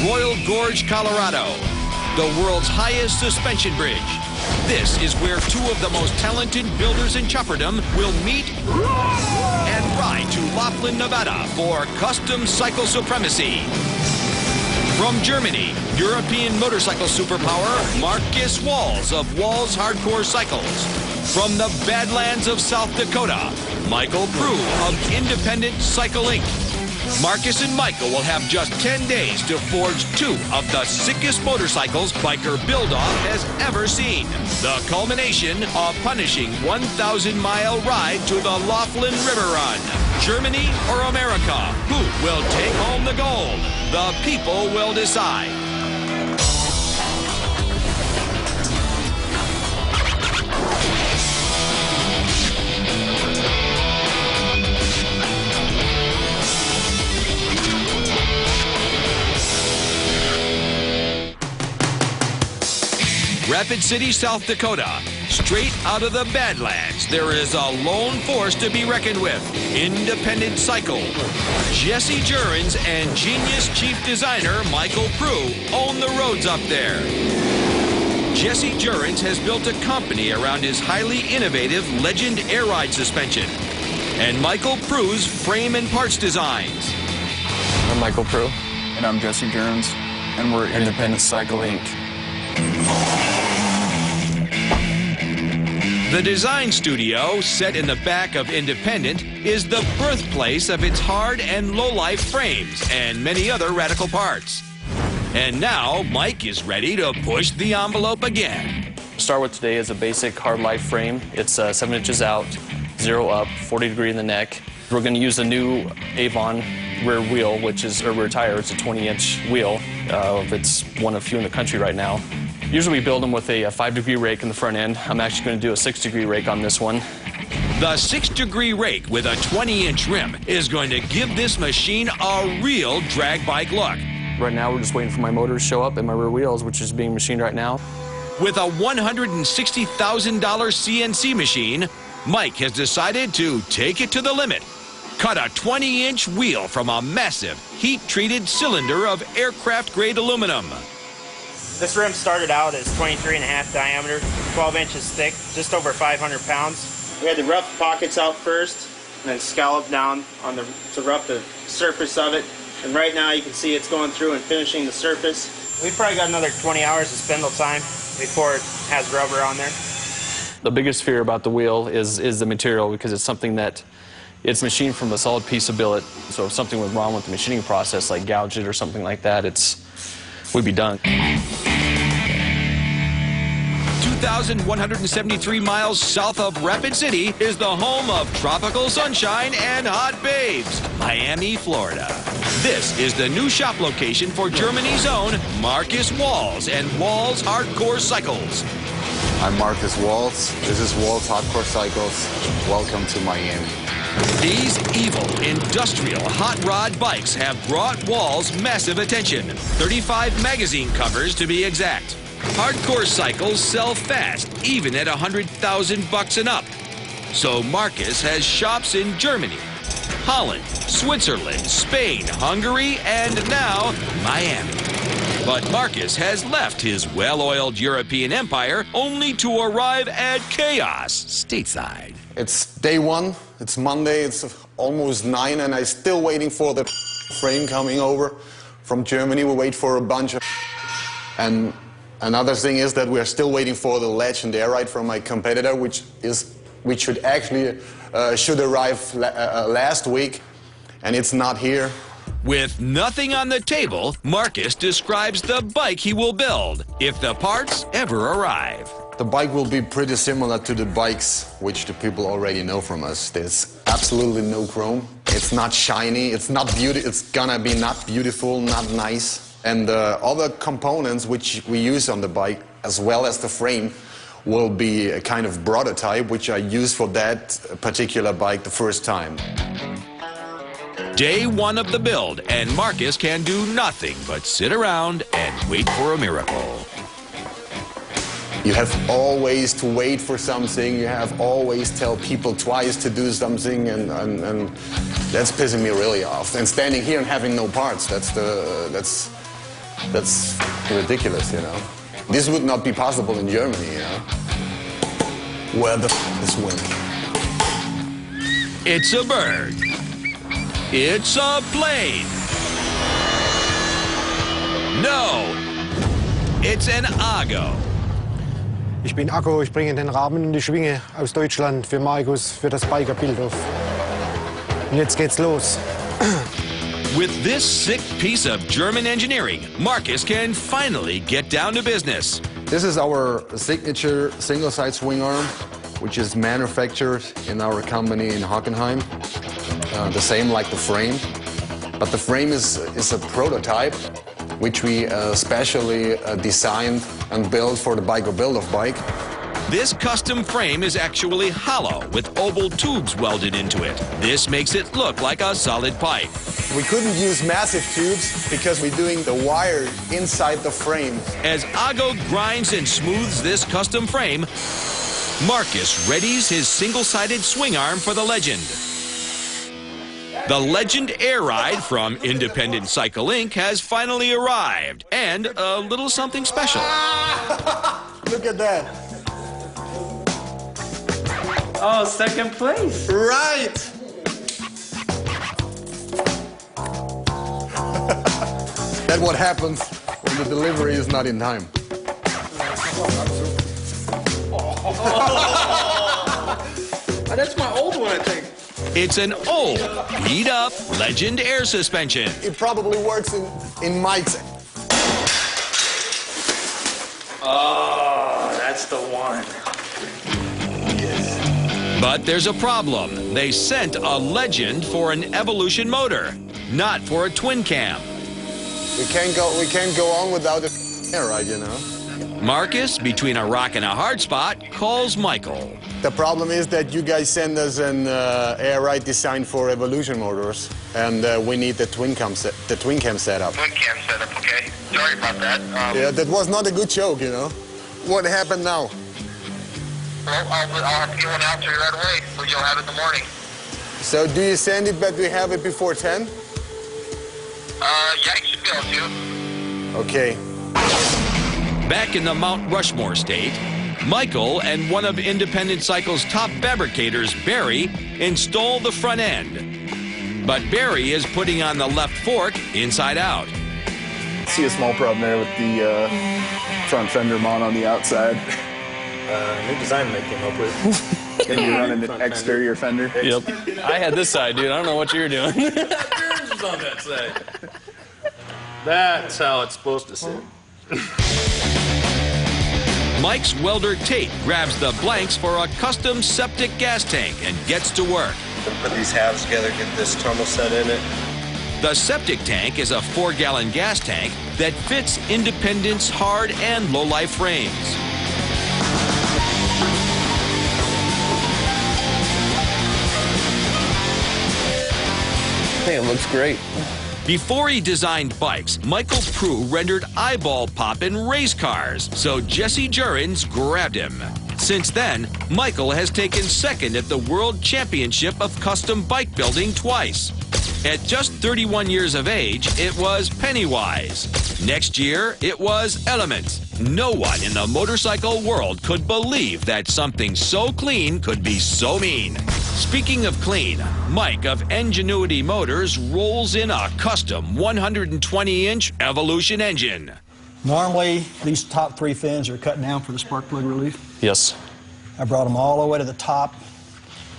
Royal Gorge, Colorado, the world's highest suspension bridge. This is where two of the most talented builders in chopperdom will meet and ride to Laughlin, Nevada for custom cycle supremacy. From Germany, European motorcycle superpower Marcus Walz of Walz Hardcore Cycles. From the Badlands of South Dakota, Michael Prugh of Independent Cycle Inc. Marcus and Michael will have just 10 days to forge two of the sickest motorcycles biker build-off has ever seen. The culmination of punishing 1,000-mile ride to the Laughlin River Run. Germany or America? Who will take home the gold? The people will decide. Rapid City, South Dakota. Straight out of the Badlands, there is a lone force to be reckoned with. Independent Cycle. Jesse Jurens and genius chief designer Michael Prugh own the roads up there. Jesse Jurens has built a company around his highly innovative Legend air ride suspension and Michael Prugh's frame and parts designs. I'm Michael Prugh. And I'm Jesse Jurens, and we're Independent Cycle Inc. The design studio, set in the back of Independent, is the birthplace of its hard and low-life frames and many other radical parts. And now, Mike is ready to push the envelope again. Start with today is a basic hard life frame. It's 7 inches out, 0 up, 40 degree in the neck. We're going to use a new Avon rear wheel, which is a rear tire. It's a 20-inch wheel. It's one of few in the country right now. Usually we build them with a 5-degree rake in the front end. I'm actually going to do a 6-degree rake on this one. The 6-degree rake with a 20-inch rim is going to give this machine a real drag bike look. Right now we're just waiting for my motors to show up and my rear wheels, which is being machined right now. With a $160,000 CNC machine, Mike has decided to take it to the limit. Cut a 20-inch wheel from a massive heat-treated cylinder of aircraft-grade aluminum. This rim started out as 23.5 diameter, 12 inches thick, just over 500 pounds. We had the rough pockets out first, and then scalloped down on to rough the surface of it. And right now you can see it's going through and finishing the surface. We've probably got another 20 hours of spindle time before it has rubber on there. The biggest fear about the wheel is the material, because it's something that it's machined from a solid piece of billet. So if something went wrong with the machining process, like gouge it or something like that, we'd be done. 2,173 miles south of Rapid City is the home of tropical sunshine and hot babes, Miami, Florida. This is the new shop location for Germany's own Marcus Walz and Walz Hardcore Cycles. I'm Marcus Walz. This is Walz Hardcore Cycles. Welcome to Miami. These evil, industrial hot rod bikes have brought Walz massive attention. 35 magazine covers to be exact. Hardcore cycles sell fast, even at $100,000 and up. So Marcus has shops in Germany, Holland, Switzerland, Spain, Hungary, and now Miami. But Marcus has left his well-oiled European empire only to arrive at chaos stateside. It's day one, it's Monday, it's almost 9, and I'm still waiting for the frame coming over from Germany. We wait for a bunch of... And another thing is that we're still waiting for the Legend air ride from my competitor, which should actually should arrive last week, and it's not here. With nothing on the table, Marcus describes the bike he will build if the parts ever arrive. The bike will be pretty similar to the bikes which the people already know from us. There's absolutely no chrome. It's not shiny, it's not it's gonna be not beautiful, not nice. And the other components which we use on the bike, as well as the frame, will be a kind of prototype which I use for that particular bike the first time. Day one of the build, and Marcus can do nothing but sit around and wait for a miracle. You have always to wait for something, you have always tell people twice to do something, and that's pissing me really off. And standing here and having no parts, that's That's ridiculous, you know. This would not be possible in Germany, you know. Where the is wind? It's a bird. It's a plane. No, it's an Ago. Ich bin Akko, ich bringe den Rahmen und die Schwinge aus Deutschland für Markus, für das Biker Bildhof. Und jetzt geht's los. With this sick piece of German engineering, Marcus can finally get down to business. This is our signature single-side swing arm, which is manufactured in our company in Hockenheim. The same like the frame, but the frame is a prototype, which we specially designed and built for the Biker Build-Off bike. This custom frame is actually hollow with oval tubes welded into it. This makes it look like a solid pipe. We couldn't use massive tubes because we're doing the wire inside the frame. As Ago grinds and smooths this custom frame, Marcus readies his single-sided swing arm for the Legend. The Legend Air Ride from Independent Cycle Inc. has finally arrived, and a little something special. Look at that. Oh, second place. Right. That's what happens when the delivery is not in time. That's my old one, I think. It's an old, beat-up Legend air suspension. It probably works in Mike's. Oh, that's the one. But there's a problem. They sent a Legend for an Evolution motor, not for a twin cam. We can't go on without the air ride, you know. Marcus, between a rock and a hard spot, calls Michael. The problem is that you guys send us an air ride designed for Evolution motors, and we need the twin cam setup. Twin cam setup, okay. Sorry about that. Yeah, that was not a good joke, you know. What happened now? Well, I'll have to get one out to you right away, so you'll have it in the morning. So do you send it, but we have it before 10? Yeah, you should be able to. Okay. Back in the Mount Rushmore state, Michael and one of Independent Cycle's top fabricators, Barry, install the front end. But Barry is putting on the left fork inside out. See a small problem there with the front fender mount on the outside. New design they came up with. And you're running an exterior fender. Yep. I had this side, dude. I don't know what you're doing. Yours was on that side. That's how it's supposed to sit. Mike's welder Tate grabs the blanks for a custom septic gas tank and gets to work. Put these halves together, get this tumble set in it. The septic tank is a 4-gallon gas tank that fits Independent's hard and low-life frames. I think it looks great. Before he designed bikes, Michael Prugh rendered eyeball pop in race cars, so Jesse Jurins grabbed him. Since then, Michael has taken second at the World Championship of Custom Bike Building twice. At just 31 years of age, it was Pennywise. Next year, it was Element. No one in the motorcycle world could believe that something so clean could be so mean. Speaking of clean, Mike of Ingenuity Motors rolls in a custom 120-inch Evolution engine. Normally, these top 3 fins are cut down for the spark plug relief. Yes. I brought them all the way to the top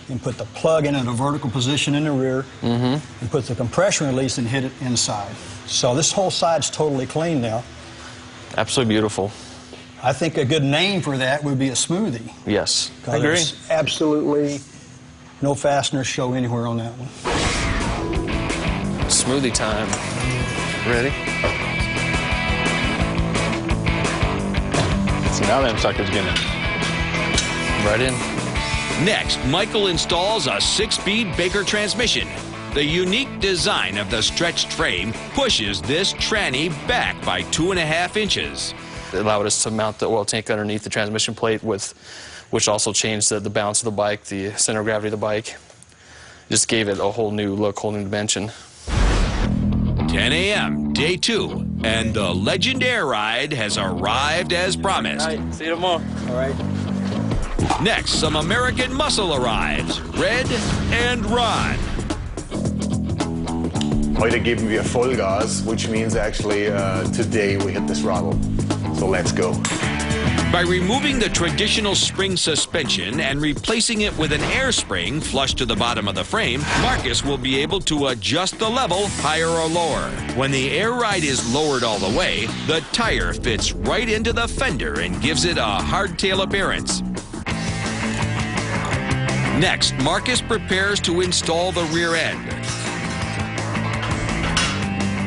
and put the plug in a vertical position in the rear and put the compression release and hit it inside. So this whole side's totally clean now. Absolutely beautiful. I think a good name for that would be a smoothie. Yes. I 'Cause agree. there's absolutely no fasteners show anywhere on that one. Smoothie time. Ready? So now them suckers getting Right in. Next, Michael installs a 6-speed Baker transmission. The unique design of the stretched frame pushes this tranny back by 2.5 inches. It allowed us to mount the oil tank underneath the transmission plate, which also changed the balance of the bike, the center of gravity of the bike. Just gave it a whole new look, whole new dimension. 10 a.m., day 2, and the Legend Air Ride has arrived as promised. All right, see you tomorrow. All right. Next, some American muscle arrives. Red and Ron. Heute geben wir Vollgas, which means actually today we hit the throttle. So let's go. By removing the traditional spring suspension and replacing it with an air spring flush to the bottom of the frame, Marcus will be able to adjust the level higher or lower. When the air ride is lowered all the way, the tire fits right into the fender and gives it a hardtail appearance. Next, Marcus prepares to install the rear end.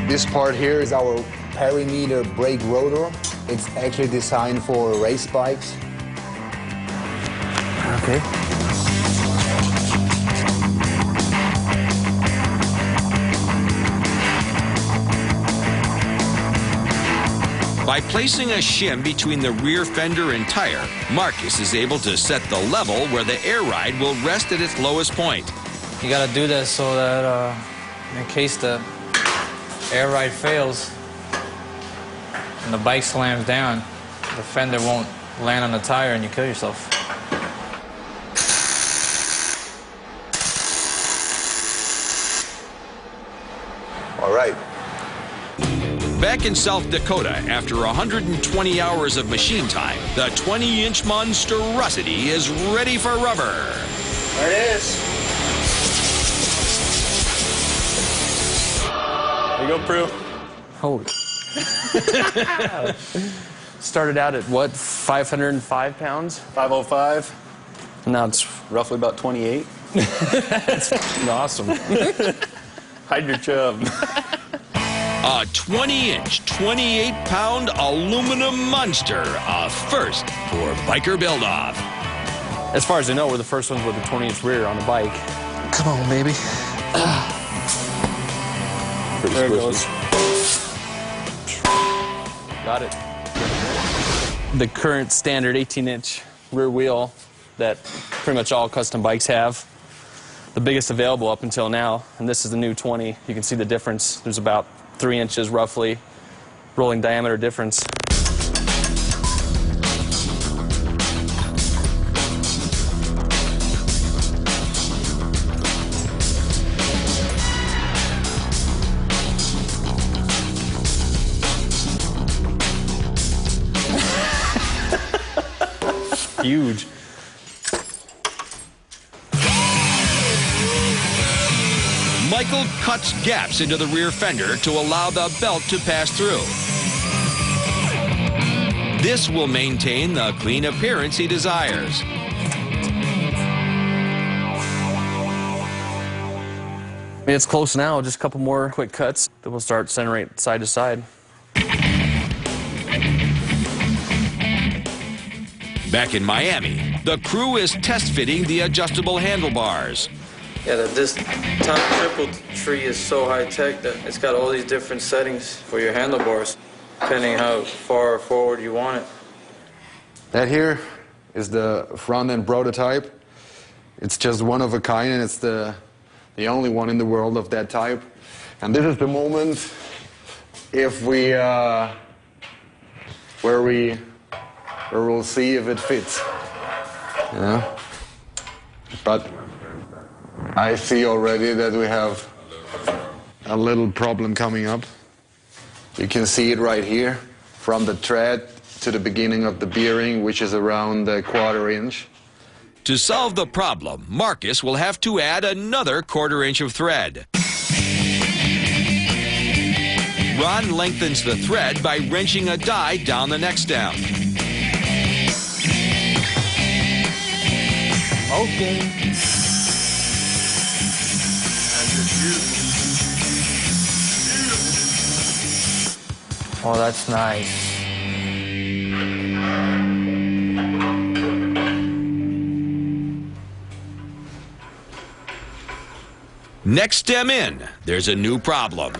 This part here is our perimeter brake rotor. It's actually designed for race bikes. Okay. By placing a shim between the rear fender and tire, Marcus is able to set the level where the air ride will rest at its lowest point. You gotta do that so that in case the air ride fails and the bike slams down, the fender won't land on the tire and you kill yourself. All right. Back in South Dakota, after 120 hours of machine time, the 20-inch monstrosity is ready for rubber. There it is. There you go, Prugh. Holy. Started out at what, 505 pounds? 505, Now it's roughly about 28. awesome. Hide your chub. A 20-inch, 28-pound aluminum monster, a first for Biker Build-Off. As far as I know, we're the first ones with a 20-inch rear on the bike. Come on, baby. There it goes. Got it. The current standard 18-inch rear wheel that pretty much all custom bikes have. The biggest available up until now, and this is the new 20. You can see the difference. There's about 3 inches roughly rolling diameter difference. Huge. Michael cuts gaps into the rear fender to allow the belt to pass through. This will maintain the clean appearance he desires. It's close now, just a couple more quick cuts. Then we'll start centering it side to side. Back in Miami, the crew is test fitting the adjustable handlebars. Yeah, this top triple tree is so high tech that it's got all these different settings for your handlebars, depending how far forward you want it. That here is the front end prototype. It's just one of a kind, and it's the only one in the world of that type. And this is the moment if we where we'll see if it fits. Yeah. But I see already that we have a little problem coming up. You can see it right here from the tread to the beginning of the bearing, which is around a 1/4 inch. To solve the problem, Marcus will have to add another 1/4 inch of thread. Ron lengthens the thread by wrenching a die down the neck stem. Okay. Oh, that's nice. Next stem in, there's a new problem.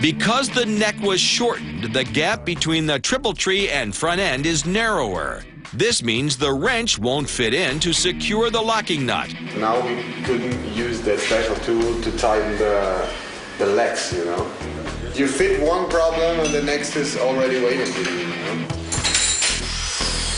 Because the neck was shortened, the gap between the triple tree and front end is narrower. This means the wrench won't fit in to secure the locking nut. Now we couldn't use that special tool to tighten the legs, you know. You fit one problem and the next is already waiting for you, you know?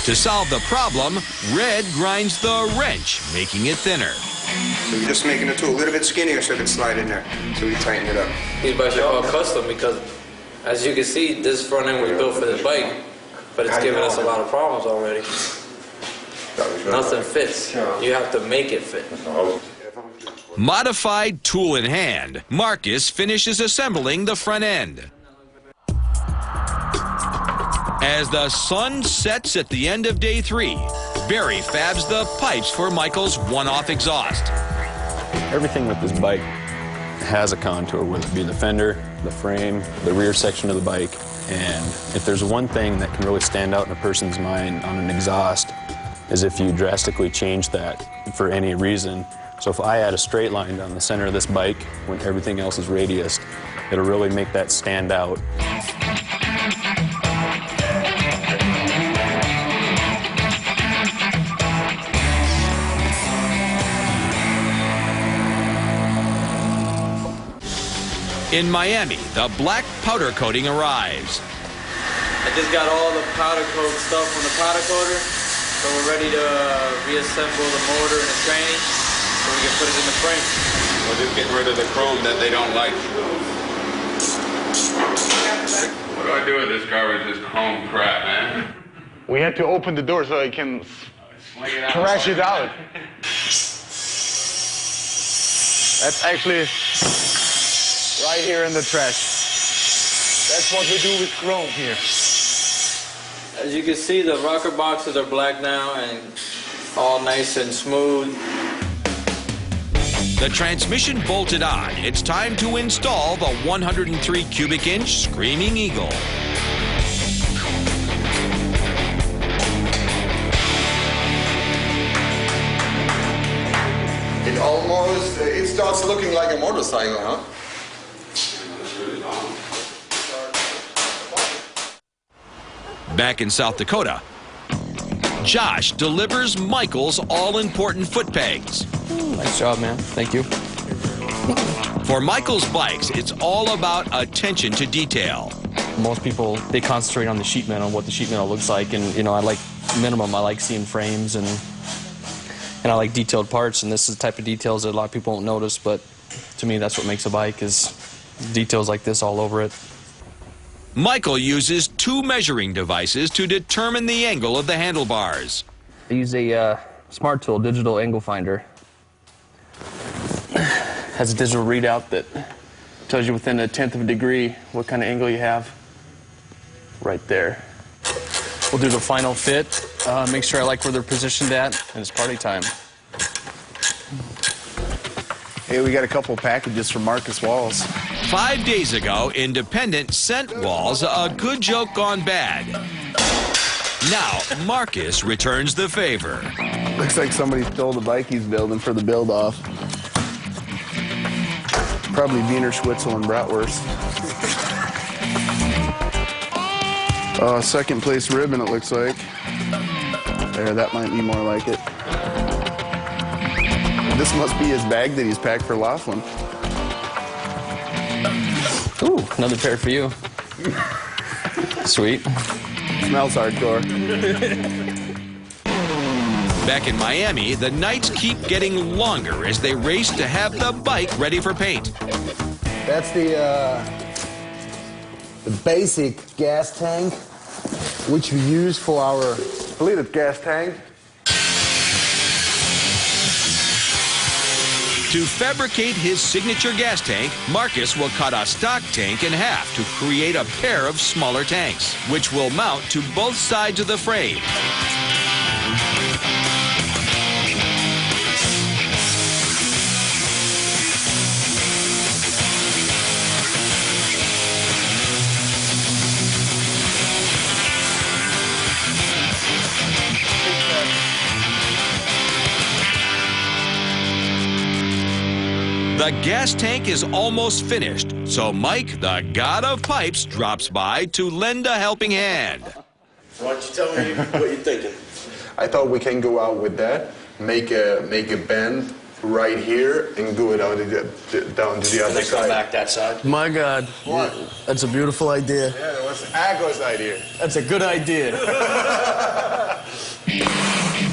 To solve the problem, Red grinds the wrench, making it thinner. So you're just making the tool a little bit skinnier so it can slide in there. So we tighten it up. These bikes are called custom because, as you can see, this front end was built for this bike, but it's given us a lot of problems already. Nothing fits. You have to make it fit. Modified tool in hand, Marcus finishes assembling the front end. As the sun sets at the end of day 3, Barry fabs the pipes for Michael's one-off exhaust. Everything with this bike has a contour, whether it be the fender, the frame, the rear section of the bike. And if there's one thing that can really stand out in a person's mind on an exhaust, is if you drastically change that for any reason. So if I add a straight line down the center of this bike when everything else is radiused, it'll really make that stand out. In Miami, the black powder coating arrives. I just got all the powder coat stuff from the powder coater, so we're ready to reassemble the motor and the training so we can put it in the frame. We're just getting rid of the chrome that they don't like. What do I do with this garbage, this chrome crap, man? We had to open the door so I can crash it out. That's actually right here in the trash. That's what we do with chrome here. As you can see, the rocker boxes are black now and all nice and smooth. The transmission bolted on, it's time to install the 103 cubic inch Screaming Eagle. It starts looking like a motorcycle, huh? Back in South Dakota, Josh delivers Michael's all-important foot pegs. Nice job, man. Thank you. For Michael's bikes, it's all about attention to detail. Most people, they concentrate on the sheet metal, what the sheet metal looks like, and you know, I like minimum. I like seeing frames and I like detailed parts, and this is the type of details that a lot of people won't notice, but to me, that's what makes a bike, is details like this all over it. Michael uses 2 measuring devices to determine the angle of the handlebars. I use a smart tool, digital angle finder. Has a digital readout that tells you within 1/10 of a degree what kind of angle you have. Right there. We'll do the final fit, make sure I like where they're positioned at, and it's party time. Hey, we got a couple packages from Marcus Walz. 5 days ago, Independent sent Walz a good joke gone bad. Now, Marcus returns the favor. Looks like somebody stole the bike he's building for the build-off. Probably Wiener Schnitzel and bratwurst. Second place ribbon, it looks like. There, that might be more like it. This must be his bag that he's packed for Laughlin. Ooh, another pair for you. Sweet. Smells hardcore. Back in Miami, the nights keep getting longer as they race to have the bike ready for paint. That's the basic gas tank, which we use for our Bleeded gas tank. To fabricate his signature gas tank, Marcus will cut a stock tank in half to create a pair of smaller tanks, which will mount to both sides of the frame. The gas tank is almost finished, so Mike, the god of pipes, drops by to lend a helping hand. Why don't you tell me what you're thinking? I thought we can go out with that, make a bend right here and go it down to the other side. back that side. My God. What? That's a beautiful idea. Yeah, that was Ago's idea. That's a good idea.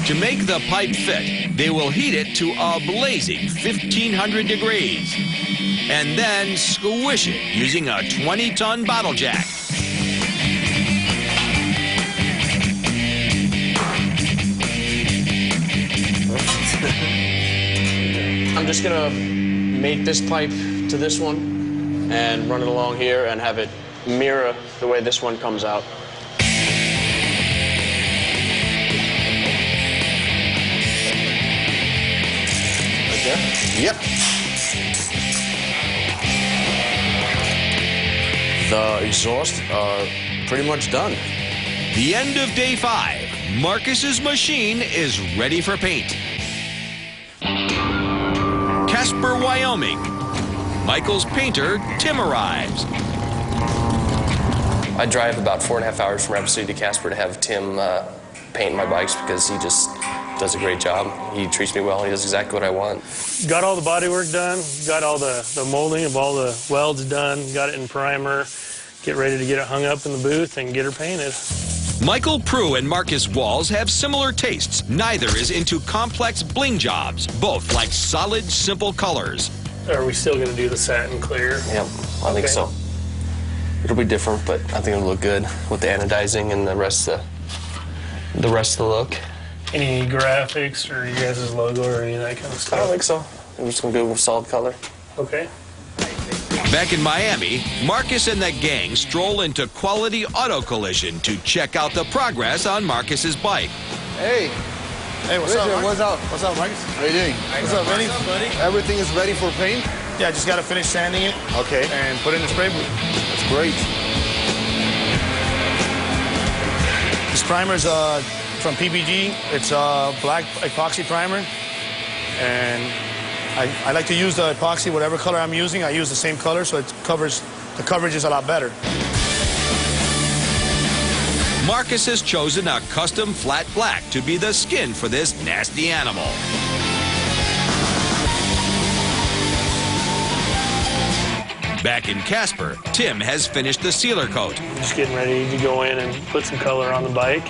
To make the pipe fit, they will heat it to a blazing 1,500 degrees and then squish it using a 20-ton bottle jack. I'm just gonna mate this pipe to this one and run it along here and have it mirror the way this one comes out. Right there? Yep. The exhausts are pretty much done. The end of day 5. Marcus's machine is ready for paint. Casper, Wyoming. Michael's painter, Tim, arrives. I drive about 4.5 hours from Rapid City to Casper to have Tim paint my bikes because he just does a great job. He treats me well. He does exactly what I want. Got all the body work done, got all the molding of all the welds done, got it in primer, get ready to get it hung up in the booth and get her painted. Michael Prugh and Marcus Walz have similar tastes. Neither is into complex bling jobs. Both like solid, simple colors. Are we still going to do the satin clear? Yep, I think so. It'll be different, but I think it'll look good with the anodizing and the rest of the look. Any graphics or you guys' logo or any of that kind of stuff? I don't think so. I'm just going to go with solid color. Okay. Back in Miami, Marcus and the gang stroll into Quality Auto Collision to check out the progress on Marcus's bike. Hey. Hey, what's Richard, up, Marcus? what's up? What's up, Marcus? How you doing? What's up, Benny? Everything is ready for paint? Yeah, I just got to finish sanding it. Okay. And put it in the spray booth. That's great. This primer's from PPG. It's a black epoxy primer. And I like to use the epoxy, whatever color I'm using. I use the same color, so the coverage is a lot better. Marcus has chosen a custom flat black to be the skin for this nasty animal. Back in Casper, Tim has finished the sealer coat. Just getting ready to go in and put some color on the bike.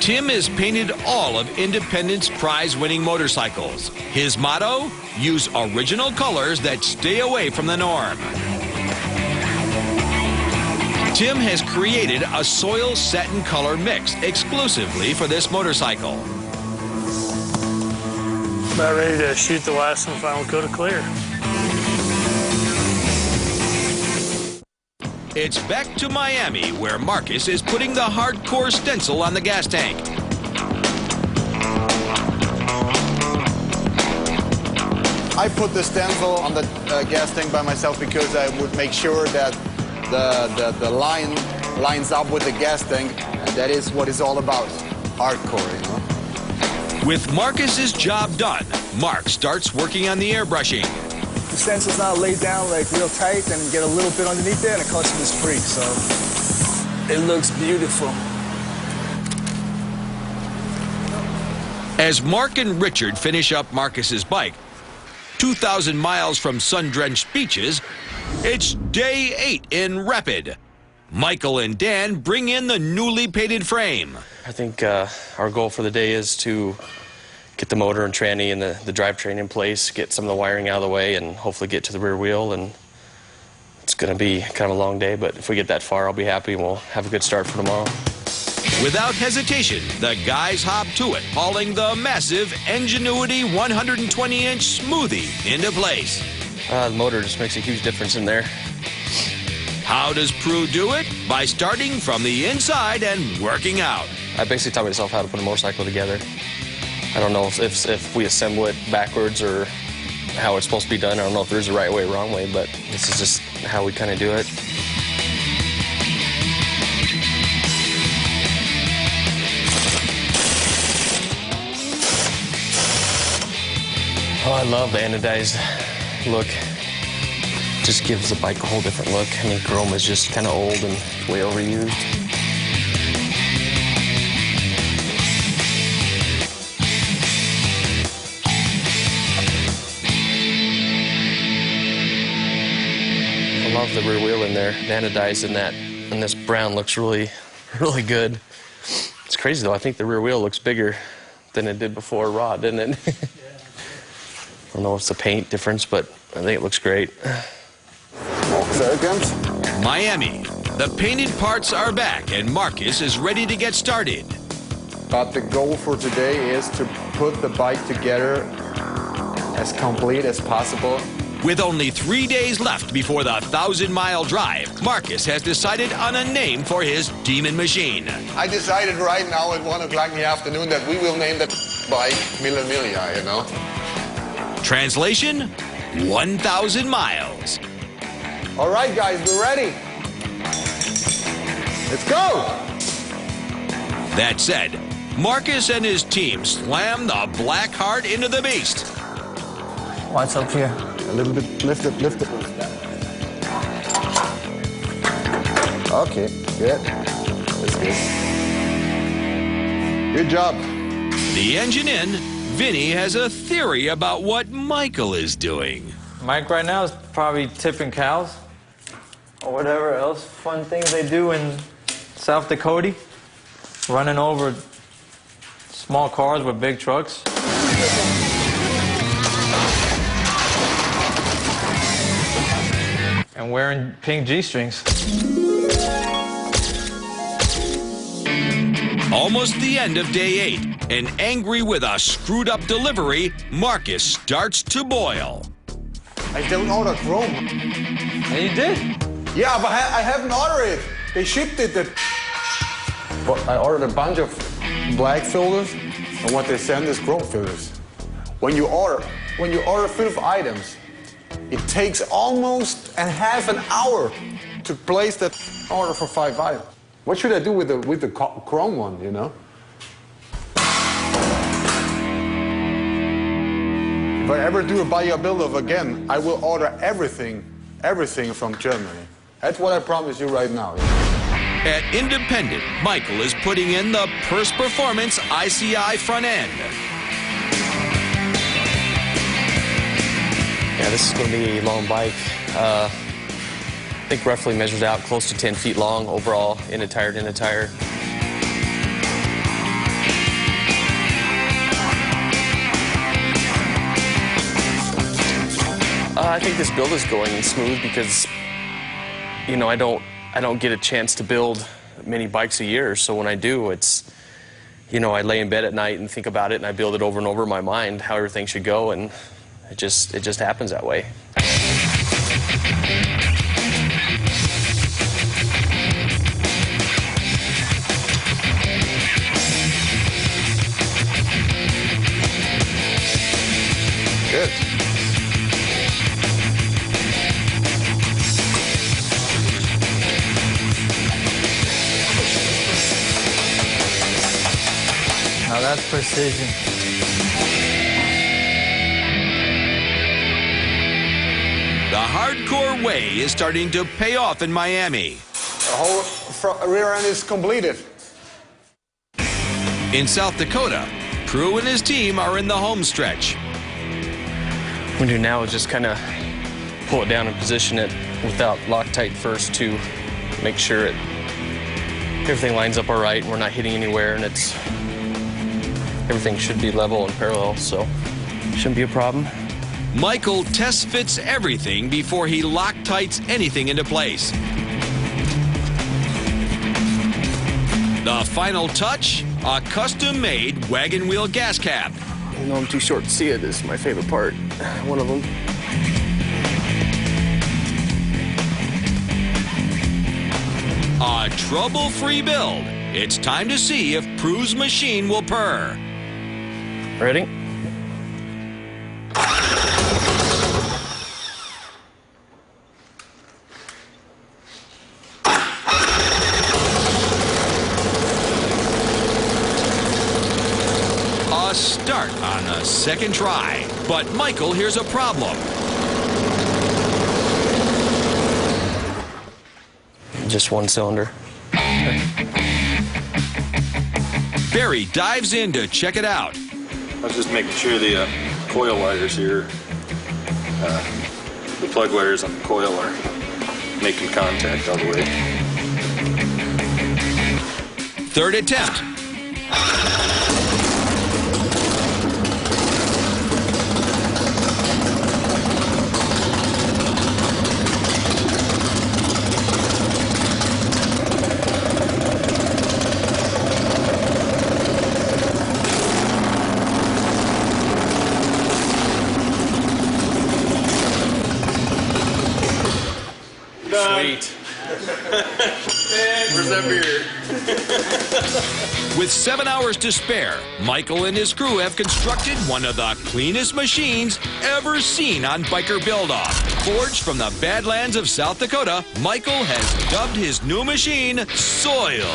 Tim has painted all of Independent's prize-winning motorcycles. His motto? Use original colors that stay away from the norm. Tim has created a soil satin color mix exclusively for this motorcycle. About ready to shoot the last and final coat of clear. It's back to Miami, where Marcus is putting the hardcore stencil on the gas tank. I put the stencil on the gas tank by myself because I would make sure that the line lines up with the gas tank, and that is what it's all about, hardcore, you know? With Marcus's job done, Mark starts working on the airbrushing. The stencil's now laid down like real tight, then you get a little bit underneath there and the customer's free, so it looks beautiful. As Mark and Richard finish up Marcus's bike, 2,000 miles from sun-drenched beaches, it's day 8 in Rapid. Michael and Dan bring in the newly painted frame. I think our goal for the day is to get the motor and tranny and the drivetrain in place, get some of the wiring out of the way, and hopefully get to the rear wheel. And it's going to be kind of a long day, but if we get that far, I'll be happy, and we'll have a good start for tomorrow. Without hesitation, the guys hop to it, hauling the massive Ingenuity 120-inch smoothie into place. The motor just makes a huge difference in there. How does Prugh do it? By starting from the inside and working out. I basically taught myself how to put a motorcycle together. I don't know if we assemble it backwards or how it's supposed to be done. I don't know if there's a right way or wrong way, but this is just how we kind of do it. Oh, I love the anodized look. Just gives the bike a whole different look. I mean, chrome is just kind of old and way overused. love the rear wheel in there. The anodized in that, and this brown looks really, really good. It's crazy though. I think the rear wheel looks bigger than it did before rod, didn't it? I don't know if it's a paint difference, but I think it looks great. Seconds. Miami. The painted parts are back, and Marcus is ready to get started. But the goal for today is to put the bike together as complete as possible. With only 3 days left before the 1,000-mile drive, Marcus has decided on a name for his demon machine. I decided right now at 1 o'clock in the afternoon that we will name the bike Mille Miglia, you know? Translation, 1,000 miles. All right, guys, we're ready. Let's go! That said, Marcus and his team slam the black heart into the beast. What's up here? A little bit, lift it. Okay, good. That's good. Good job. The engine in, Vinny has a theory about what Michael is doing. Mike right now is probably tipping cows or whatever else fun things they do in South Dakota, running over small cars with big trucks. And wearing pink G-strings. Almost the end of day 8, and angry with a screwed up delivery, Marcus starts to boil. I don't order chrome. Yeah, you did? Yeah, but I haven't ordered it. They shipped it. But I ordered a bunch of black filters, and what they send is chrome filters. When you order 5 items, it takes almost a half an hour to place that order for 5 items. What should I do with the chrome one, you know? If I ever do a buy or build-off again, I will order everything from Germany. That's what I promise you right now. At Independent, Michael is putting in the Purse Performance ICI front end. Yeah, this is going to be a long bike. I think roughly measures out close to 10 feet long overall, in a tire to in a tire. I think this build is going smooth because, you know, I don't get a chance to build many bikes a year. So when I do, it's, you know, I lay in bed at night and think about it, and I build it over and over in my mind how everything should go, and it just happens that way. Good. Now that's precision. The hardcore way is starting to pay off in Miami. The whole rear end is completed. In South Dakota, Prugh and his team are in the home stretch. What we do now is just kind of pull it down and position it without Loctite first to make sure everything lines up all right and we're not hitting anywhere, and everything should be level and parallel, so shouldn't be a problem. Michael test fits everything before he Loctites anything into place. The final touch, a custom-made wagon wheel gas cap. I know I'm too short to see it. This is my favorite part, one of them. A trouble-free build. It's time to see if Prugh's machine will purr. Ready? A start on the second try, but Michael hears a problem. Just one cylinder. Barry dives in to check it out. I was just making sure the coil wires here, the plug wires on the coil are making contact all the way. Third attempt. Sweet. Where's that beer? With 7 hours to spare, Michael and his crew have constructed one of the cleanest machines ever seen on Biker Build-Off. Forged from the Badlands of South Dakota, Michael has dubbed his new machine Soil.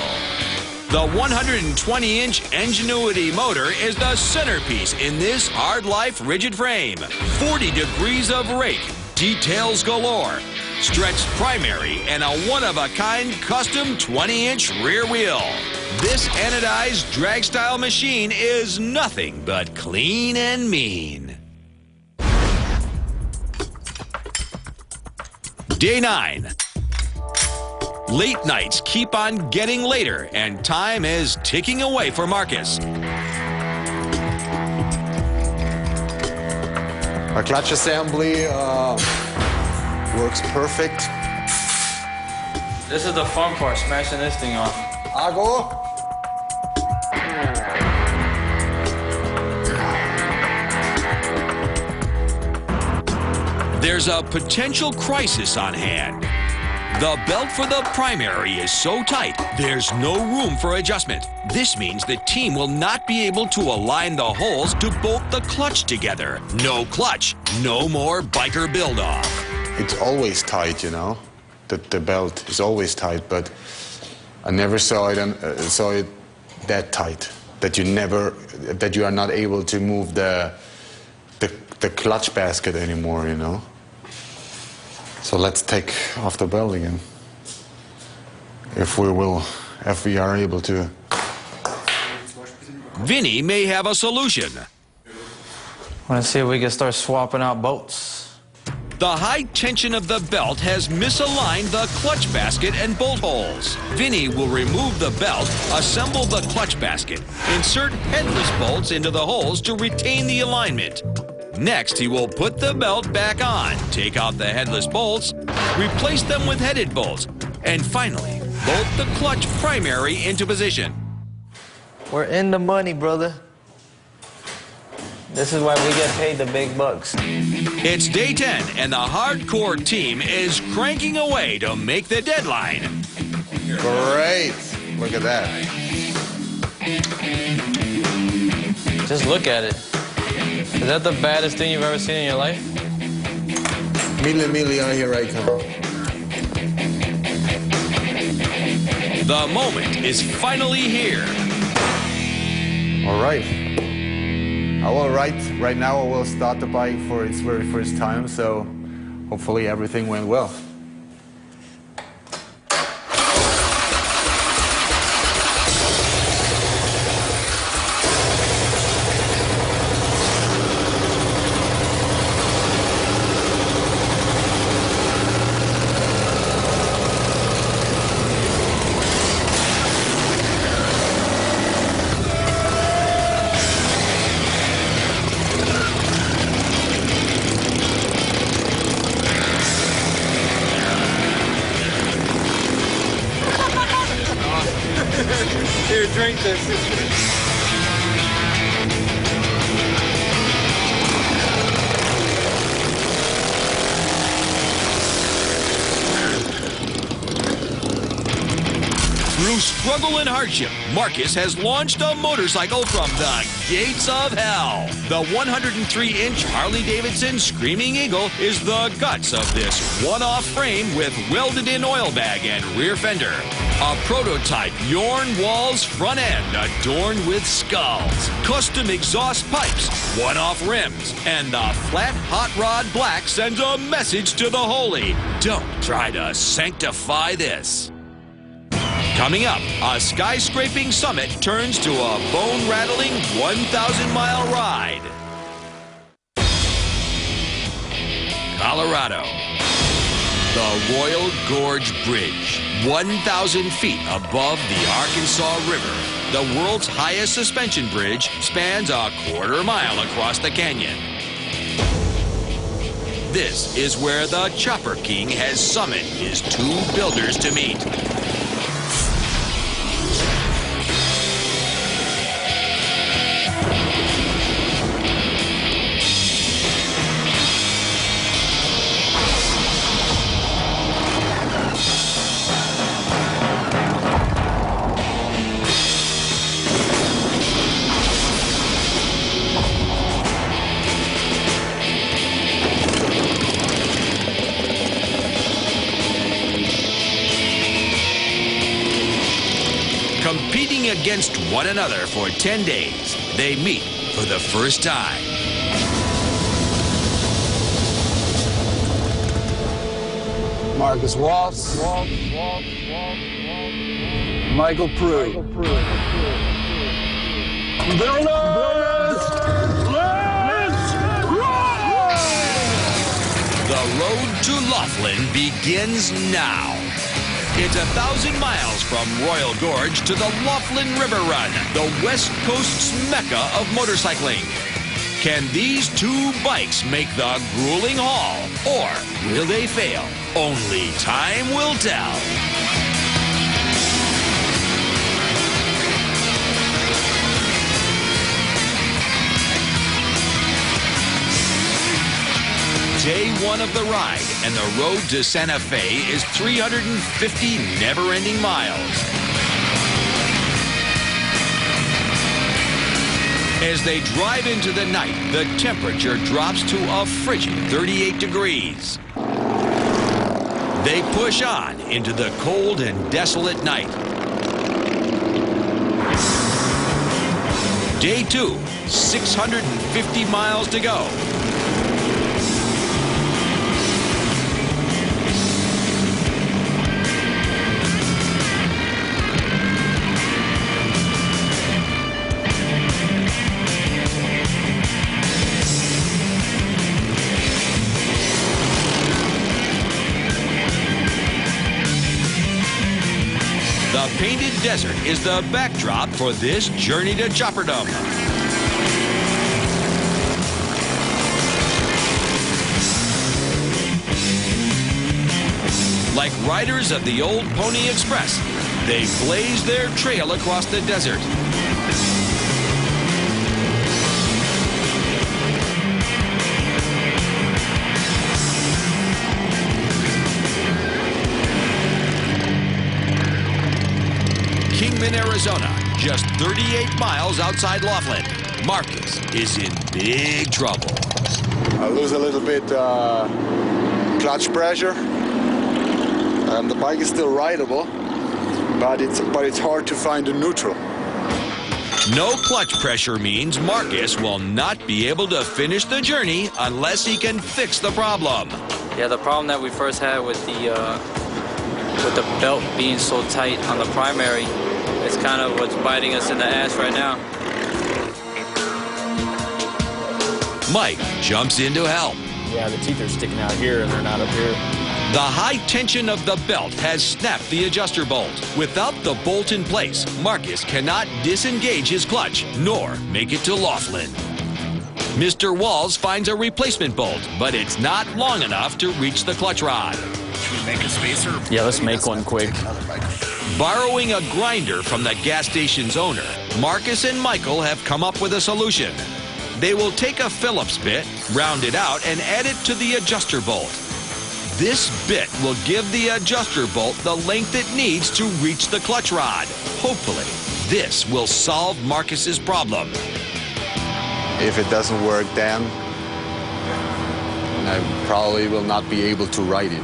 The 120-inch Ingenuity motor is the centerpiece in this hard life rigid frame. 40 degrees of rake, details galore, stretched primary, and a one-of-a-kind custom 20-inch rear wheel. This anodized drag-style machine is nothing but clean and mean. Day 9. Late nights keep on getting later, and time is ticking away for Marcus. Our clutch assembly works perfect. This is the fun part, smashing this thing off. Ago. There's a potential crisis on hand. The belt for the primary is so tight, there's no room for adjustment. This means the team will not be able to align the holes to bolt the clutch together. No clutch, no more Biker Build-Off. It's always tight, you know. The belt is always tight, but I never saw it that tight that you are not able to move the clutch basket anymore, you know. So let's take off the belt again. If we are able to. Vinny may have a solution. Want to see if we can start swapping out bolts. The high tension of the belt has misaligned the clutch basket and bolt holes. Vinny will remove the belt, assemble the clutch basket, insert headless bolts into the holes to retain the alignment. Next, he will put the belt back on, take out the headless bolts, replace them with headed bolts, and finally, bolt the clutch primary into position. We're in the money, brother. This is why we get paid the big bucks. It's day 10, and the hardcore team is cranking away to make the deadline. Great. Look at that. Just look at it. Is that the baddest thing you've ever seen in your life? Mille, here I come. The moment is finally here. All right. Right now I will start the bike for its very first time, so hopefully everything went well. Here, drink this. Through struggle and hardship, Marcus has launched a motorcycle from the gates of hell. The 103-inch Harley-Davidson Screaming Eagle is the guts of this one-off frame with welded-in oil bag and rear fender. A prototype Bjorn Walz front end adorned with skulls, custom exhaust pipes, one-off rims, and the flat hot rod black sends a message to the holy. Don't try to sanctify this. Coming up, a skyscraping summit turns to a bone-rattling 1,000-mile ride. Colorado. The Royal Gorge Bridge, 1,000 feet above the Arkansas River. The world's highest suspension bridge spans a quarter-mile across the canyon. This is where the Chopper King has summoned his two builders to meet. Competing against one another for 10 days, they meet for the first time. Marcus Walz. Michael Prugh. The road to Laughlin begins now. It's 1,000 miles from Royal Gorge to the Laughlin River Run, the West Coast's mecca of motorcycling. Can these two bikes make the grueling haul, or will they fail? Only time will tell. Day one of the ride, and the road to Santa Fe is 350 never-ending miles. As they drive into the night, the temperature drops to a frigid 38 degrees. They push on into the cold and desolate night. Day two, 650 miles to go. The painted desert is the backdrop for this journey to Chopperdom. Like riders of the old Pony Express, they blaze their trail across the desert. Kingman, Arizona, just 38 miles outside Laughlin. Marcus is in big trouble. I lose a little bit clutch pressure. The bike is still rideable, but it's hard to find a neutral. No clutch pressure means Marcus will not be able to finish the journey unless he can fix the problem. Yeah, the problem that we first had with the belt being so tight on the primary, it's kind of what's biting us in the ass right now. Mike jumps in to help. Yeah, the teeth are sticking out here and they're not up here. The high tension of the belt has snapped the adjuster bolt. Without the bolt in place, Marcus cannot disengage his clutch, nor make it to Laughlin. Mr. Walz finds a replacement bolt, but it's not long enough to reach the clutch rod. Should we make a spacer? Yeah, let's make one quick. Borrowing a grinder from the gas station's owner, Marcus and Michael have come up with a solution. They will take a Phillips bit, round it out, and add it to the adjuster bolt. This bit will give the adjuster bolt the length it needs to reach the clutch rod. Hopefully, this will solve Marcus's problem. If it doesn't work, then I probably will not be able to ride it.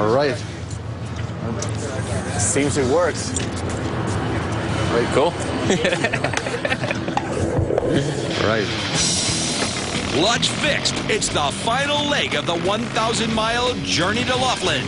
All right. Seems it works. Right, cool. Right. Clutch fixed. It's the final leg of the 1,000-mile journey to Laughlin.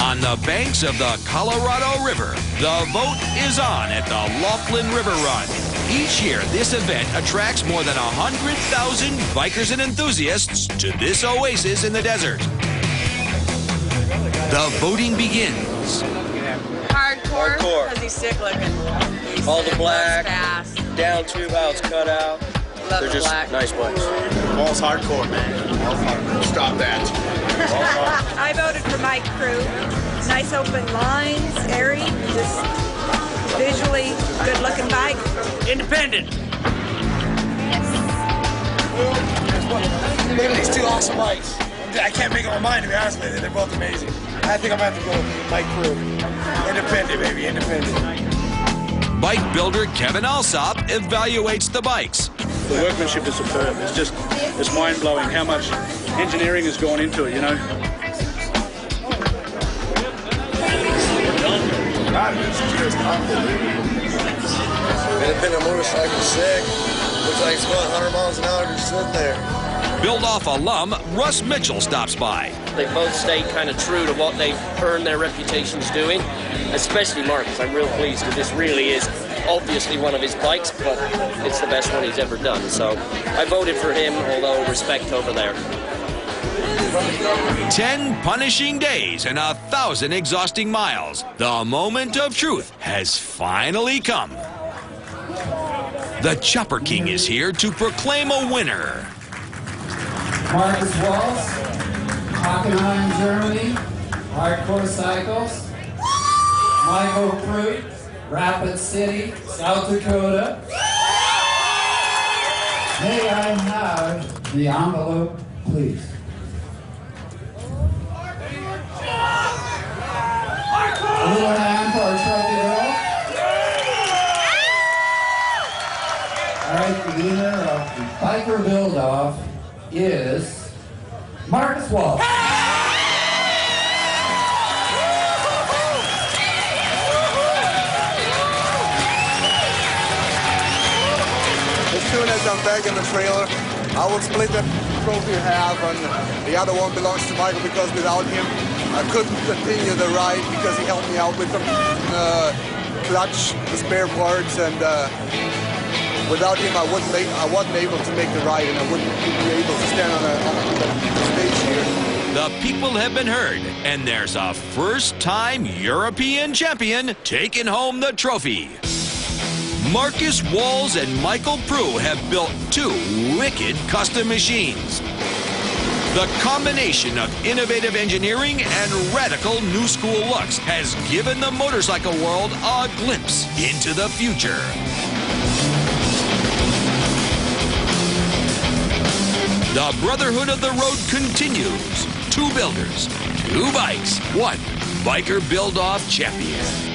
On the banks of the Colorado River, the vote is on at the Laughlin River Run. Each year, this event attracts more than 100,000 bikers and enthusiasts to this oasis in the desert. The voting begins. Hardcore, because he's sick looking. All the black, fast. down tube, how it's cut out. Love They're the just black. nice bikes. Walz hardcore, man. Walz hardcore. Stop that. I voted for Mike Prugh. Nice open lines, airy, just visually good-looking bike. Independent. Look at these two awesome bikes. I can't make up my mind, to be honest with you. They're both amazing. I think I'm going to have to go with Mike Prugh. Independent, baby, independent. Bike builder Kevin Alsop evaluates the bikes. The workmanship is superb. It's mind-blowing how much engineering has gone into it, you know. Independent motorcycle, sick. Looks like it's going 100 miles an hour just sitting there. Build-Off alum Russ Mitchell stops by. They both stayed kind of true to what they've earned their reputations doing, especially Marcus. I'm real pleased that this really is obviously one of his bikes, but it's the best one he's ever done. So I voted for him, although respect over there. 10 punishing days and 1,000 exhausting miles. The moment of truth has finally come. The Chopper King is here to proclaim a winner. Marcus Walz, Hockenheim, Germany, Hardcore Cycles. Michael Prugh, Rapid City, South Dakota. May I have the envelope, please? A little hand for our trophy girl. All right, the winner of the Biker Build-Off is Marcus Walz. As soon as I'm back in the trailer, I will split the trophy in half, and the other one belongs to Michael because without him, I couldn't continue the ride because he helped me out with the clutch, the spare parts, and without him, I wasn't able to make the ride, and I wouldn't be able to stand on the stage here. The people have been heard, and there's a first-time European champion taking home the trophy. Marcus Walz and Michael Prugh have built two wicked custom machines. The combination of innovative engineering and radical new school looks has given the motorcycle world a glimpse into the future. The Brotherhood of the Road continues. Two builders, two bikes, one Biker Build-Off champion.